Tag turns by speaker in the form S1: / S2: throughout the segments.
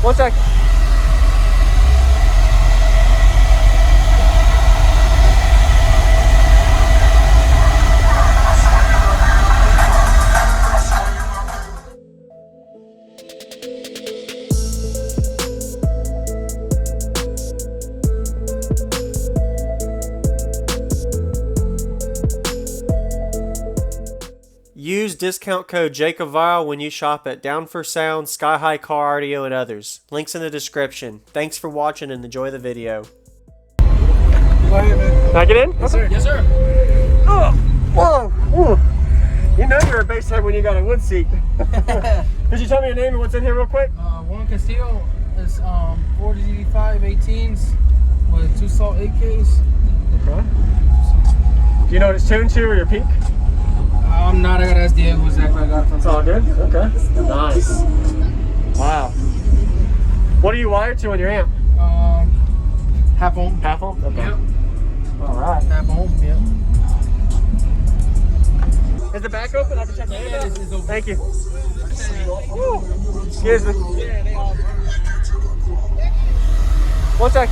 S1: 1 sec. Use discount code JacobViral when you shop at Down for Sound, SkyHigh Car Audio, and others. Links in the description. Thanks for watching and enjoy the video. Can I get in?
S2: Yes, sir. Yes, sir.
S1: Oh, whoa, whoa. You know you're a bass head when you got a wood seat. Could you tell me your name and what's in here real quick?
S2: Wonka Steel is 45 18s with 2 salt 8Ks.
S1: Okay. Do you know what it's tuned to or your peak?
S2: I'm not. I gotta ask Diego exactly. I got it from.
S1: It's all good? Okay. Nice. Wow. What are you wired to on your amp?
S2: Half ohm.
S1: Half ohm? Okay.
S2: Yep.
S1: Alright.
S2: Half ohm, yep.
S1: Is the back open? I can check the amp out?
S2: It is open.
S1: Thank you. Woo. Excuse me.
S2: Yeah, they all.
S1: 1 sec.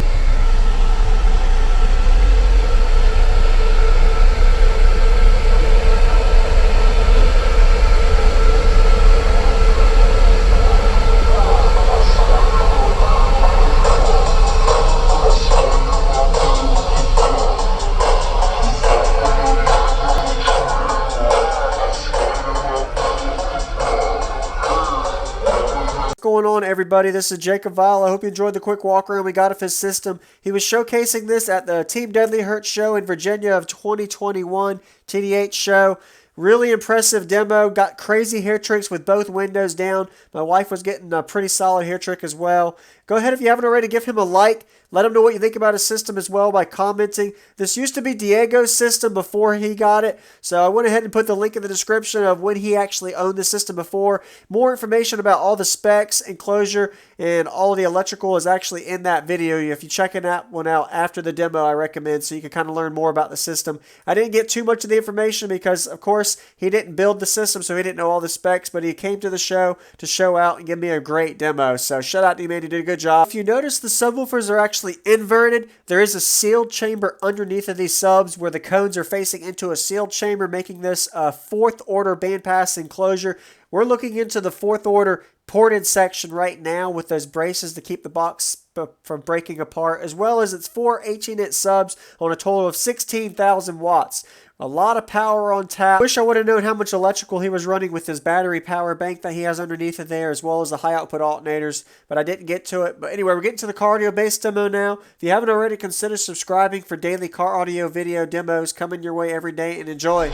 S1: What's going on, everybody? This is JacobViral. I hope you enjoyed the quick walk around we got of his system. He was showcasing this at the Team Deadly Hurt show in Virginia of 2021 TDH show. Really impressive demo. Got crazy hair tricks with both windows down. My wife was getting a pretty solid hair trick as well. Go ahead, if you haven't already, give him a like. Let him know what you think about his system as well by commenting. This used to be Diego's system before he got it, so I went ahead and put the link in the description of when he actually owned the system before. More information about all the specs, enclosure, and all of the electrical is actually in that video. If you're checking that one out after the demo, I recommend, so you can kind of learn more about the system. I didn't get too much of the information because, of course, he didn't build the system, so he didn't know all the specs, but he came to the show to show out and give me a great demo. So shout out to you, man. You did a good job. If you notice, the subwoofers are actually inverted. There is a sealed chamber underneath of these subs where the cones are facing into a sealed chamber, making this a 4th order bandpass enclosure. We're looking into the 4th order ported section right now with those braces to keep the box from breaking apart, as well as its 4 18-inch subs on a total of 16,000 watts. A lot of power on tap. Wish I would have known how much electrical he was running with his battery power bank that he has underneath of there, as well as the high output alternators, but I didn't get to it. But anyway, we're getting to the car audio bass demo now. If you haven't already, consider subscribing for daily car audio video demos coming your way every day, and enjoy.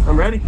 S1: I'm ready.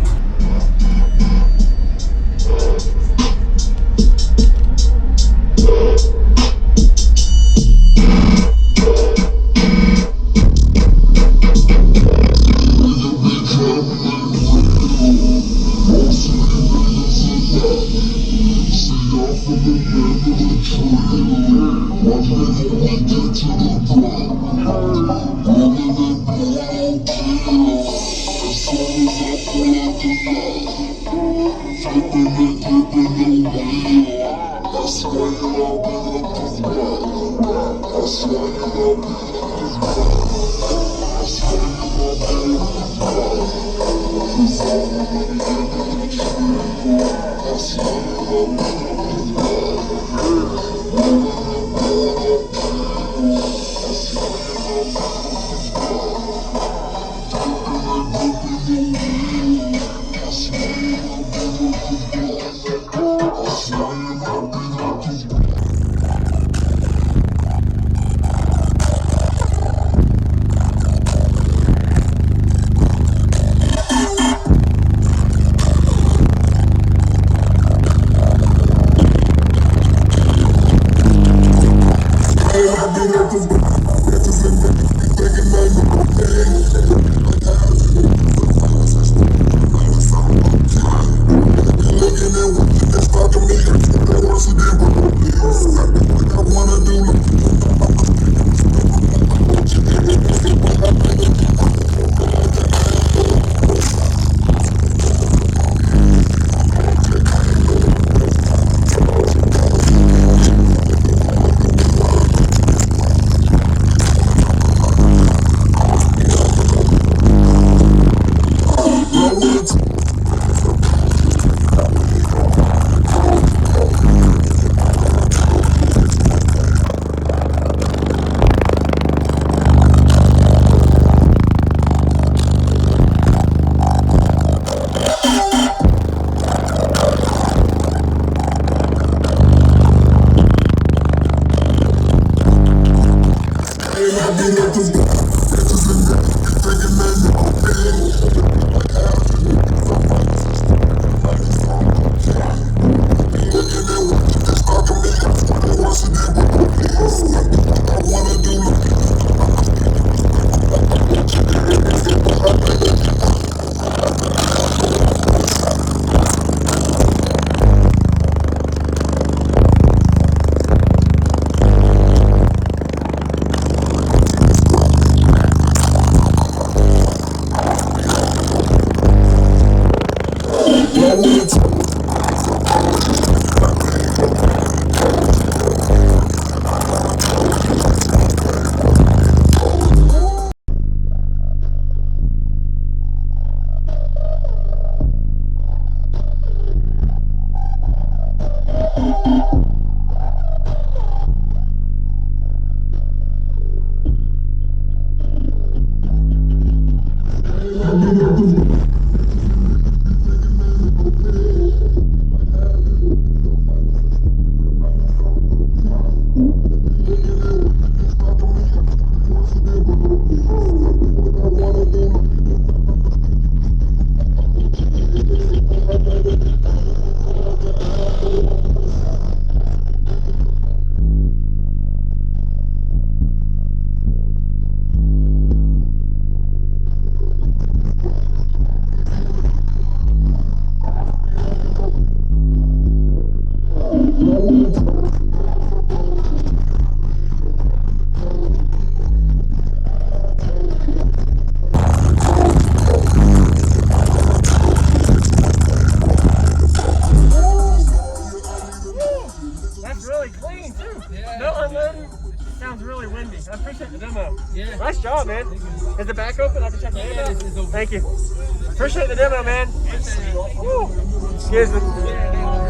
S1: Sounds really windy. I appreciate the demo.
S2: Yeah.
S1: Nice job, man. Is the back open? I can check the
S2: Yeah,
S1: out.
S2: it's open.
S1: Thank you. Appreciate the demo, man. Woo. Excuse me.